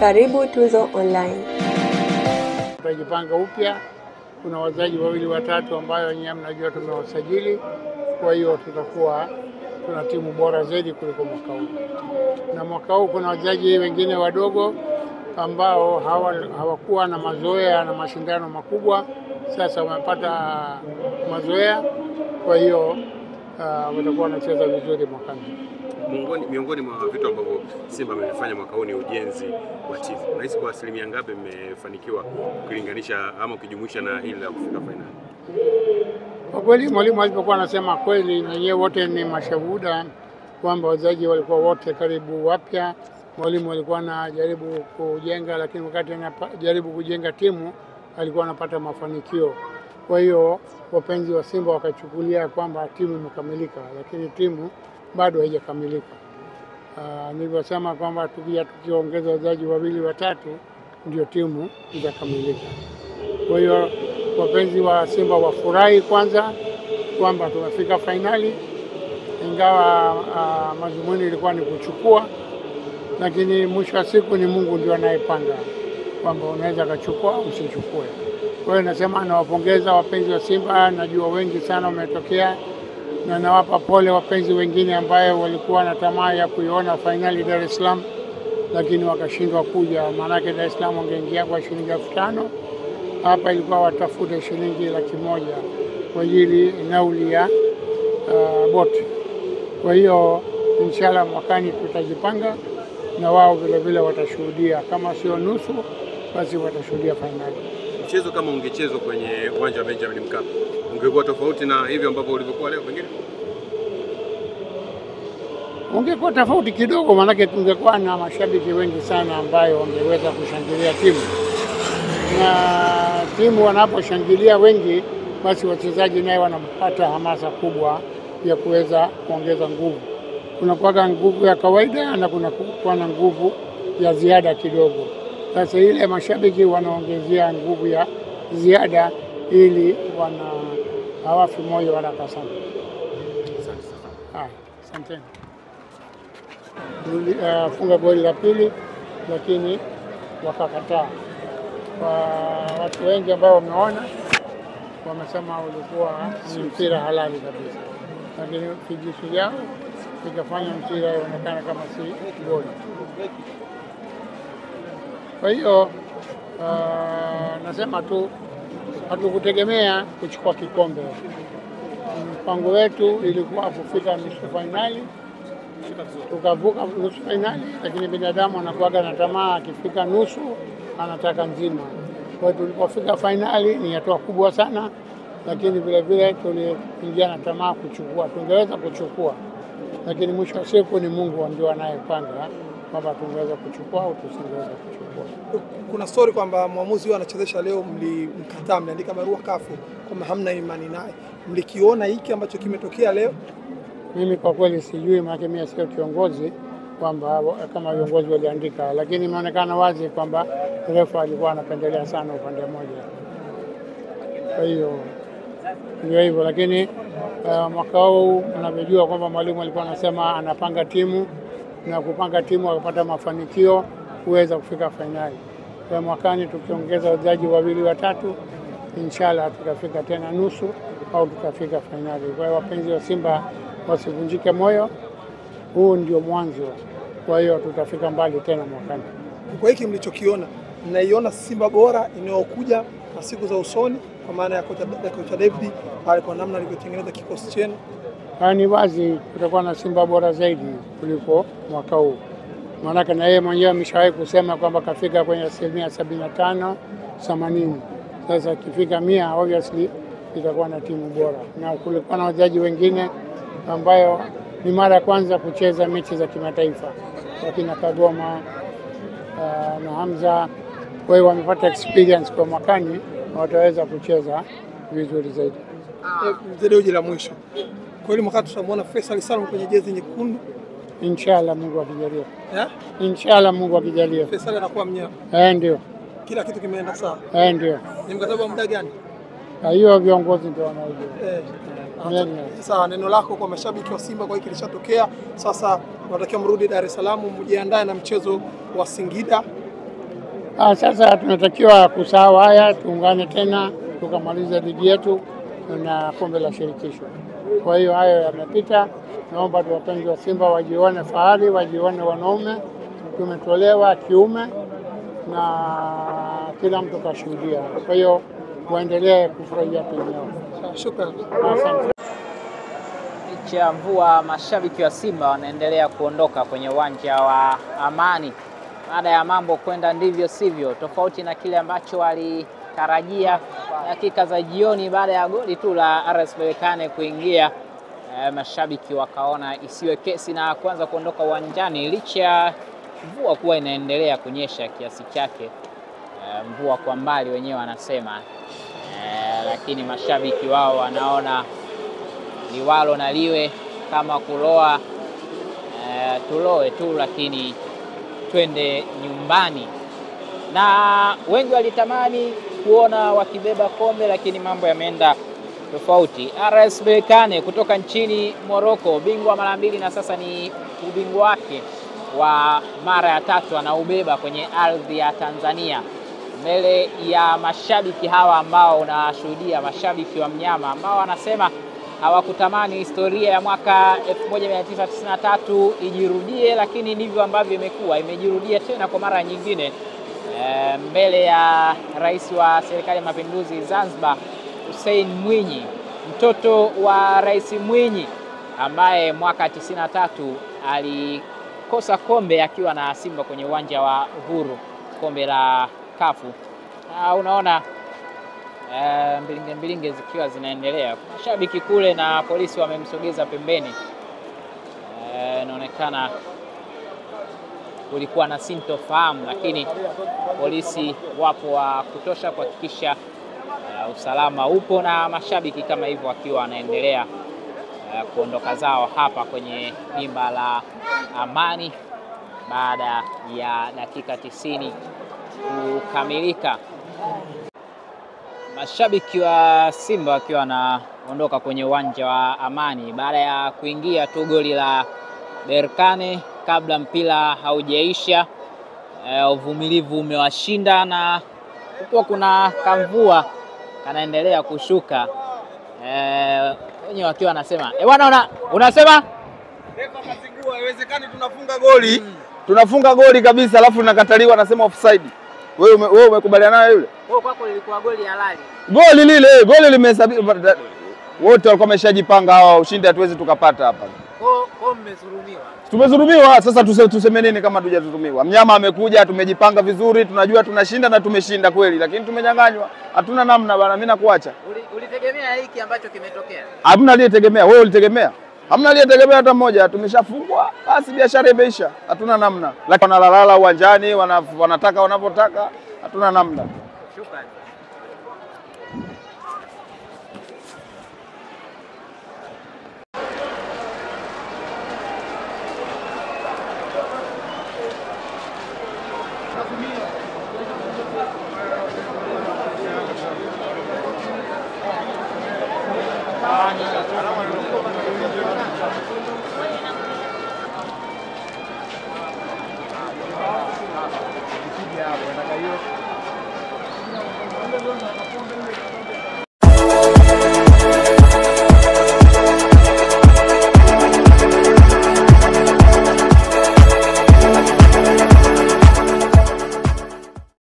Karibu Tuzo Online. Tutajipanga upya. Kuna wachezaji wawili watatu ambao wenyewe mnajua tumewasajili. Kwa hiyo tutakuwa tuna timu bora zaidi kuliko mwaka huu. Na mwaka huu kuna wachezaji wengine wadogo ambao hawakuwa na mazoea na mashindano makubwa. Sasa wamepata mazoea, kwa hiyo watakuwa wanacheza vizuri mwakani. Miongoni mwa vitu ambavyo Simba amefanya mwaka huu ni ujenzi wa timu. Nahisi kwa asilimia ngapi mmefanikiwa ukilinganisha ama ukijumuisha na hili la kufika finali? Kwa kweli mwalimu alipokuwa anasema kweli, na yeye wote ni mashuhuda kwamba wachezaji walikuwa wote karibu wapya. Mwalimu alikuwa anajaribu kujenga, lakini wakati anajaribu kujenga timu alikuwa anapata mafanikio. Kwa hiyo wapenzi wa Simba wakachukulia kwamba timu imekamilika, lakini timu bado haijakamilika. Nilivyosema kwamba tukiongeza wachezaji wawili watatu ndio timu itakamilika. Kwa hiyo wapenzi wa Simba wafurahi kwanza kwamba tumefika finali, ingawa mazumuni ilikuwa ni kuchukua, lakini mwisho wa siku ni Mungu ndio anayepanga kwamba unaweza kuchukua usichukue. Kwa hiyo nasema nawapongeza wapenzi wa Simba, najua wengi sana wametokea, na nawapa pole wapenzi wengine ambao walikuwa na tamaa ya kuiona finali Dar es Salaam lakini wakashindwa kuja. Maana Dar es Salaam wangeingia kwa shilingi 5,000, hapa ilikuwa watafute shilingi 100,000 kwa ajili nauli ya boti. Kwa hiyo inshallah mwakani tutajipanga na wao vile vile watashuhudia, kama sio nusu basi watashuhudia finali. Mchezo kama ungechezwa kwenye uwanja wa Benjamin Mkapa ungekuwa tofauti na hivyo ambavyo ulivyokuwa leo pengine? Ungekuwa tofauti kidogo, maana tungekuwa na mashabiki wengi sana ambao wangeweza kushangilia timu. Na timu wanaposhangilia wengi, basi wachezaji naye wanapata hamasa kubwa ya kuweza kuongeza nguvu. Kuna nguvu ya kawaida na kuna na nguvu ya ziada kidogo. Sasa ile mashabiki wanaongezea nguvu ya ziada ili hawafi moyo haraka sana. Asante. Funga goli la pili lakini wakakataa. Kwa watu wengi ambao wameona wamesema ulikuwa ni mpira halali kabisa, lakini kijisu yao ikafanya mpira uonekana kama si goli. Kwa hiyo nasema tu hatukutegemea kuchukua kikombe. Mpango wetu ilikuwa kufika nusu finali, tukavuka nusu finali, lakini binadamu anakuwa na tamaa, akifika nusu anataka nzima. Kwa hiyo tulipofika finali ni hatua kubwa sana, lakini vile vile tuliingia na tamaa kuchukua. Tungeweza kuchukua, lakini mwisho wa siku ni Mungu ndio anayepanga kwamba tungeweza kuchukua au tusingeweza kuchukua. Kuna story kwamba mwamuzi huyo anachezesha leo, mlimkataa, mliandika barua kafu kwamba hamna imani naye. Mlikiona hiki ambacho kimetokea leo? Mimi kwa kweli sijui, maana mimi sio kiongozi kwamba kama viongozi waliandika, lakini imeonekana wazi kwamba refa alikuwa anapendelea sana upande mmoja. Kwa hiyo ndio hivyo, lakini mwaka huu mnavyojua kwamba mwalimu alikuwa anasema anapanga timu na kupanga timu akapata mafanikio kuweza kufika finali. Kwa mwakani tukiongeza wachezaji wawili watatu, inshallah tutafika tena nusu au tutafika finali. Kwa hiyo wapenzi wa Simba wasivunjike moyo, huu ndio mwanzo. Kwa hiyo tutafika mbali tena mwakani. Kwa hiki mlichokiona, mnaiona Simba bora inayokuja na siku za usoni, kwa maana ya kocha David pale kwa namna alivyotengeneza kikosi chenu? Ni wazi kutakuwa na Simba bora zaidi kuliko mwaka huu. Maana na yeye mwenyewe ameshawahi kusema kwamba kafika kwenye 75, 80. Sasa ikifika 100 obviously itakuwa na timu bora. Na kulikuwa na wachezaji wengine ambayo ni mara ya kwanza kucheza mechi za kimataifa, wakina Kagoma na Hamza. Kwa hiyo wamepata experience kwa mwakani na wataweza kucheza vizuri zaidi. Mzee la mwisho, kweli mwaka tutamuona Faisal Salum kwenye jezi nyekundu? Inshallah Mungu akijalia. Inshallah Mungu akijalia. Faisal anakuwa mnyama. Ndio. Kila kitu kimeenda sawa. Ndio. Ni mkataba wa muda gani? Hiyo viongozi ndio wanaojua. Sasa neno lako kwa mashabiki wa Simba kwa hiki kilishatokea, sasa tunatakiwa mrudi Dar es Salaam, mjiandae na mchezo wa Singida Sasa tunatakiwa kusahau haya, tuungane tena tukamaliza ligi yetu na kombe la shirikisho. Kwa hiyo hayo yamepita. Naomba wapenzi wa Simba wajione fahari, wajione wanaume, tumetolewa kiume na kila mtu kashuhudia. Kwa hiyo waendelee kufurahia timu yao. Shukrani. Asante. Licha ya mvua, mashabiki wa Simba wanaendelea kuondoka kwenye uwanja wa Amani baada ya mambo kwenda ndivyo sivyo, tofauti na kile ambacho walitarajia dakika za jioni baada ya goli tu la RS Berkane kuingia. Mashabiki wakaona isiwe kesi na kuanza kuondoka uwanjani licha ya mvua kuwa inaendelea kunyesha kiasi chake. Mvua kwa mbali wenyewe wanasema, lakini mashabiki wao wanaona liwalo na liwe, kama kuloa tuloe tu, lakini twende nyumbani. Na wengi walitamani kuona wakibeba kombe, lakini mambo yameenda tofauti. RS Berkane kutoka nchini Morocco, bingwa mara mbili na sasa ni ubingwa wake wa mara ya tatu anaubeba kwenye ardhi ya Tanzania, mbele ya mashabiki hawa ambao unashuhudia, mashabiki wa mnyama ambao wanasema hawakutamani historia ya mwaka 1993 ijirudie, lakini ndivyo ambavyo imejirudia tena kwa mara nyingine, mbele ya Rais wa Serikali ya Mapinduzi Zanzibar Hussein Mwinyi, mtoto wa Rais Mwinyi ambaye mwaka 93 alikosa kombe akiwa na Simba kwenye uwanja wa Uhuru, kombe la kafu. Unaona mbilinge zikiwa zinaendelea, mashabiki kule na polisi wamemsogeza pembeni. Inaonekana kulikuwa na sintofahamu, lakini polisi wapo wa kutosha kuhakikisha usalama upo, na mashabiki kama hivyo wakiwa wanaendelea kuondoka zao hapa kwenye dimba la Amani baada ya dakika 90 kukamilika. Mashabiki wa Simba wakiwa wanaondoka kwenye uwanja wa Amani baada ya kuingia tu goli la Berkane kabla mpira haujaisha. Uvumilivu umewashinda na kukiwa kuna kamvua kanaendelea kushuka. Wenyewe wakiwa wanasema bwana, unasema refa kazingua, haiwezekani tunafunga goli. Tunafunga goli kabisa alafu tunakataliwa, anasema offside. Wewe umekubaliana naye yule? Wewe kwako lilikuwa goli halali. Goli limehesabiwa. Wote walikuwa wameshajipanga hawa, ushindi hatuwezi tukapata hapa. Kwa mmezulumiwa. Tumezulumiwa, sasa tuseme nini kama hatujazulumiwa? Mnyama amekuja, tumejipanga vizuri, tunajua tunashinda na tumeshinda kweli, lakini tumenyang'anywa. Hatuna namna bana, mimi nakuacha. Ulitegemea hiki ambacho kimetokea? Hamna aliyetegemea. Wewe ulitegemea? Hamna aliyetegemea hata mmoja. Tumeshafungwa, basi biashara imeisha. Hatuna namna. Lakini wanalalala uwanjani, wanataka wanavyotaka, hatuna namna. Shukrani. Nataka hiyo